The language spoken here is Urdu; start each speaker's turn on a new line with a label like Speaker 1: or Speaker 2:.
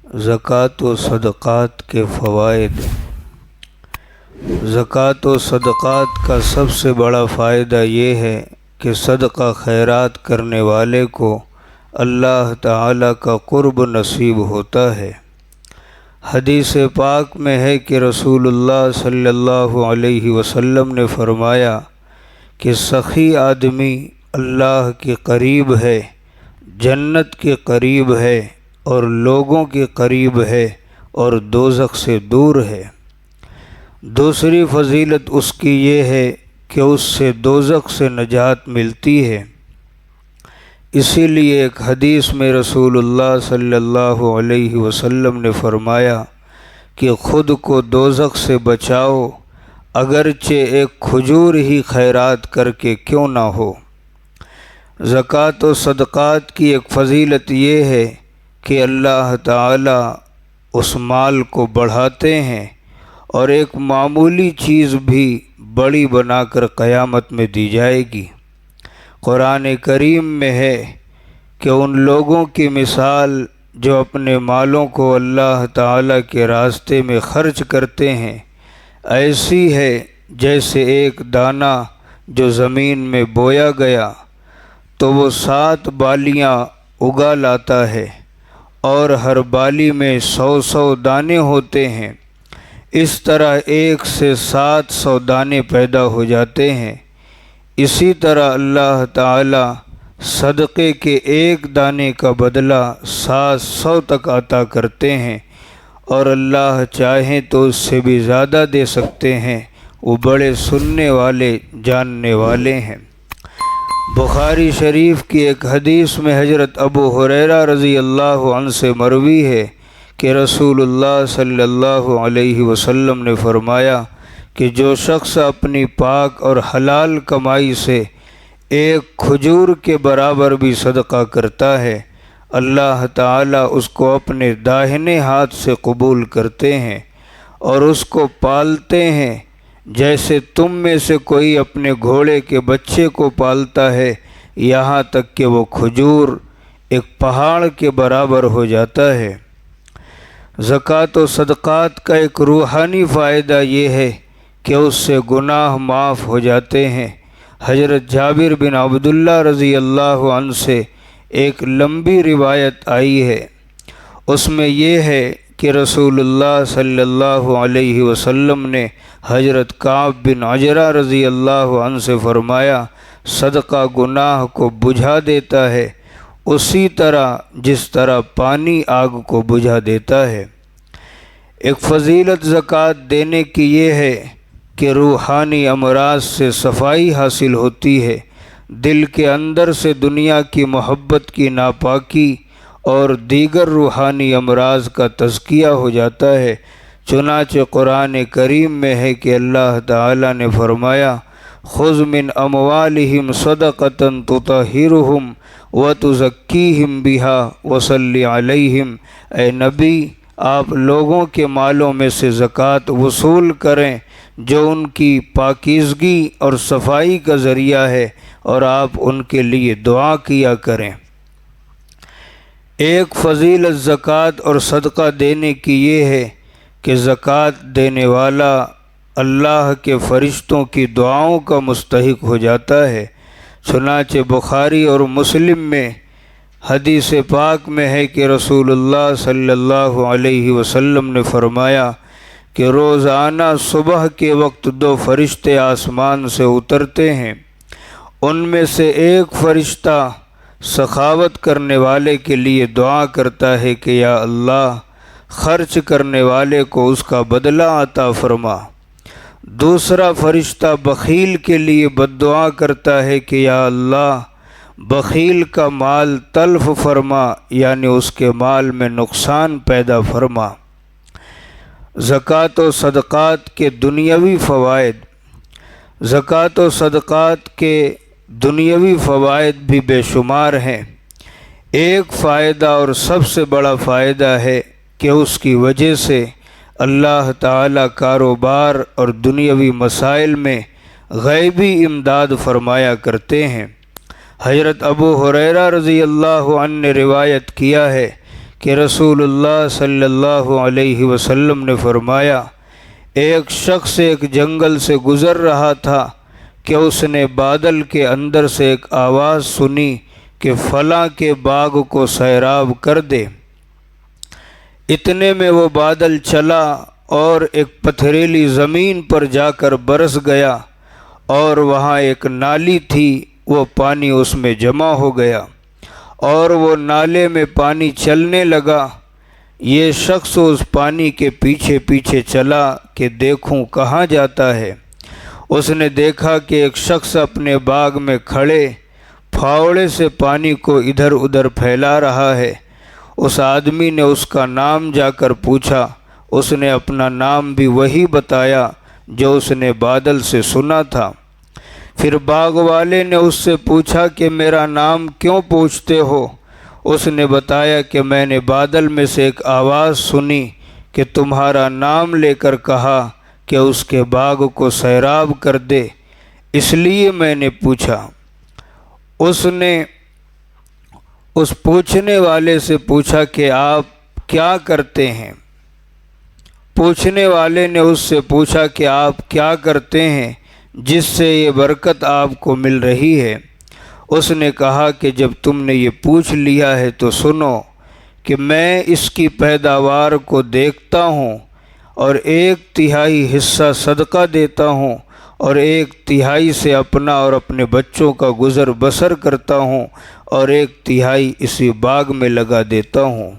Speaker 1: زکوٰۃ و صدقات کے فوائد۔ زکوٰۃ و صدقات کا سب سے بڑا فائدہ یہ ہے کہ صدقہ خیرات کرنے والے کو اللہ تعالیٰ کا قرب نصیب ہوتا ہے۔ حدیث پاک میں ہے کہ رسول اللہ صلی اللہ علیہ وسلم نے فرمایا کہ سخی آدمی اللہ کے قریب ہے، جنت کے قریب ہے اور لوگوں کے قریب ہے اور دوزخ سے دور ہے۔ دوسری فضیلت اس کی یہ ہے کہ اس سے دوزخ سے نجات ملتی ہے۔ اسی لیے ایک حدیث میں رسول اللہ صلی اللہ علیہ وسلم نے فرمایا کہ خود کو دوزخ سے بچاؤ، اگرچہ ایک کھجور ہی خیرات کر کے کیوں نہ ہو۔ زکوٰۃ و صدقات کی ایک فضیلت یہ ہے کہ اللہ تعالیٰ اس مال کو بڑھاتے ہیں اور ایک معمولی چیز بھی بڑی بنا کر قیامت میں دی جائے گی۔ قرآن کریم میں ہے کہ ان لوگوں کی مثال جو اپنے مالوں کو اللہ تعالیٰ کے راستے میں خرچ کرتے ہیں ایسی ہے جیسے ایک دانہ جو زمین میں بویا گیا تو وہ 7 بالیاں اگا لاتا ہے اور ہر بالی میں 100 دانے ہوتے ہیں۔ اس طرح 1 سے 700 دانے پیدا ہو جاتے ہیں۔ اسی طرح اللہ تعالی صدقے کے 1 دانے کا بدلہ 700 تک عطا کرتے ہیں، اور اللہ چاہیں تو اس سے بھی زیادہ دے سکتے ہیں۔ وہ بڑے سننے والے جاننے والے ہیں۔ بخاری شریف کی ایک حدیث میں حضرت ابو ہریرہ رضی اللہ عنہ سے مروی ہے کہ رسول اللہ صلی اللہ علیہ وسلم نے فرمایا کہ جو شخص اپنی پاک اور حلال کمائی سے 1 کھجور کے برابر بھی صدقہ کرتا ہے، اللہ تعالیٰ اس کو اپنے داہنے ہاتھ سے قبول کرتے ہیں اور اس کو پالتے ہیں جیسے تم میں سے کوئی اپنے گھوڑے کے بچے کو پالتا ہے، یہاں تک کہ وہ کھجور ایک پہاڑ کے برابر ہو جاتا ہے۔ زکوٰۃ و صدقات کا ایک روحانی فائدہ یہ ہے کہ اس سے گناہ معاف ہو جاتے ہیں۔ حضرت جابر بن عبداللہ رضی اللہ عنہ سے ایک لمبی روایت آئی ہے، اس میں یہ ہے کہ رسول اللہ صلی اللہ علیہ وسلم نے حضرت کعب بن عجرہ رضی اللہ عنہ سے فرمایا، صدقہ گناہ کو بجھا دیتا ہے اسی طرح جس طرح پانی آگ کو بجھا دیتا ہے۔ ایک فضیلت زکوٰۃ دینے کی یہ ہے کہ روحانی امراض سے صفائی حاصل ہوتی ہے، دل کے اندر سے دنیا کی محبت کی ناپاکی اور دیگر روحانی امراض کا تزکیہ ہو جاتا ہے۔ چنانچہ قرآن کریم میں ہے کہ اللہ تعالیٰ نے فرمایا، خذ من اموالہم صدقۃ تطہرہم وتزکیہم بہا وصلی علیہم۔ اے نبی، آپ لوگوں کے مالوں میں سے زکوٰۃ وصول کریں جو ان کی پاکیزگی اور صفائی کا ذریعہ ہے، اور آپ ان کے لیے دعا کیا کریں۔ ایک فضیلت زکوٰۃ اور صدقہ دینے کی یہ ہے کہ زکوٰۃ دینے والا اللہ کے فرشتوں کی دعاؤں کا مستحق ہو جاتا ہے۔ چنانچہ بخاری اور مسلم میں حدیث پاک میں ہے کہ رسول اللہ صلی اللہ علیہ وسلم نے فرمایا کہ روزانہ صبح کے وقت 2 فرشتے آسمان سے اترتے ہیں، ان میں سے ایک فرشتہ سخاوت کرنے والے کے لیے دعا کرتا ہے کہ یا اللہ، خرچ کرنے والے کو اس کا بدلہ عطا فرما۔ دوسرا فرشتہ بخیل کے لیے بد دعا کرتا ہے کہ یا اللہ، بخیل کا مال تلف فرما، یعنی اس کے مال میں نقصان پیدا فرما۔ زکوٰۃ و صدقات کے دنیاوی فوائد۔ زکوٰۃ و صدقات کے دنیاوی فوائد بھی بے شمار ہیں۔ ایک فائدہ اور سب سے بڑا فائدہ ہے کہ اس کی وجہ سے اللہ تعالیٰ کاروبار اور دنیاوی مسائل میں غیبی امداد فرمایا کرتے ہیں۔ حضرت ابو ہریرہ رضی اللہ عنہ نے روایت کیا ہے کہ رسول اللہ صلی اللہ علیہ وسلم نے فرمایا، ایک شخص ایک جنگل سے گزر رہا تھا کہ اس نے بادل کے اندر سے ایک آواز سنی کہ فلاں کے باغ کو سیراب کر دے۔ اتنے میں وہ بادل چلا اور ایک پتھریلی زمین پر جا کر برس گیا، اور وہاں ایک نالی تھی، وہ پانی اس میں جمع ہو گیا اور وہ نالے میں پانی چلنے لگا۔ یہ شخص اس پانی کے پیچھے پیچھے چلا کہ دیکھوں کہاں جاتا ہے۔ اس نے دیکھا کہ ایک شخص اپنے باغ میں کھڑے پھاوڑے سے پانی کو ادھر ادھر پھیلا رہا ہے۔ اس آدمی نے اس کا نام جا کر پوچھا۔ اس نے اپنا نام بھی وہی بتایا جو اس نے بادل سے سنا تھا۔ پھر باغ والے نے اس سے پوچھا کہ میرا نام کیوں پوچھتے ہو؟ اس نے بتایا کہ میں نے بادل میں سے ایک آواز سنی کہ تمہارا نام لے کر کہا کہ اس کے باغ کو سیراب کر دے، اس لیے میں نے پوچھا۔ اس نے اس پوچھنے والے سے پوچھا کہ آپ کیا کرتے ہیں؟ پوچھنے والے نے اس سے پوچھا کہ آپ کیا کرتے ہیں جس سے یہ برکت آپ کو مل رہی ہے؟ اس نے کہا کہ جب تم نے یہ پوچھ لیا ہے تو سنو کہ میں اس کی پیداوار کو دیکھتا ہوں اور 1/3 حصہ صدقہ دیتا ہوں اور 1/3 سے اپنا اور اپنے بچوں کا گزر بسر کرتا ہوں اور 1/3 اسی باغ میں لگا دیتا ہوں۔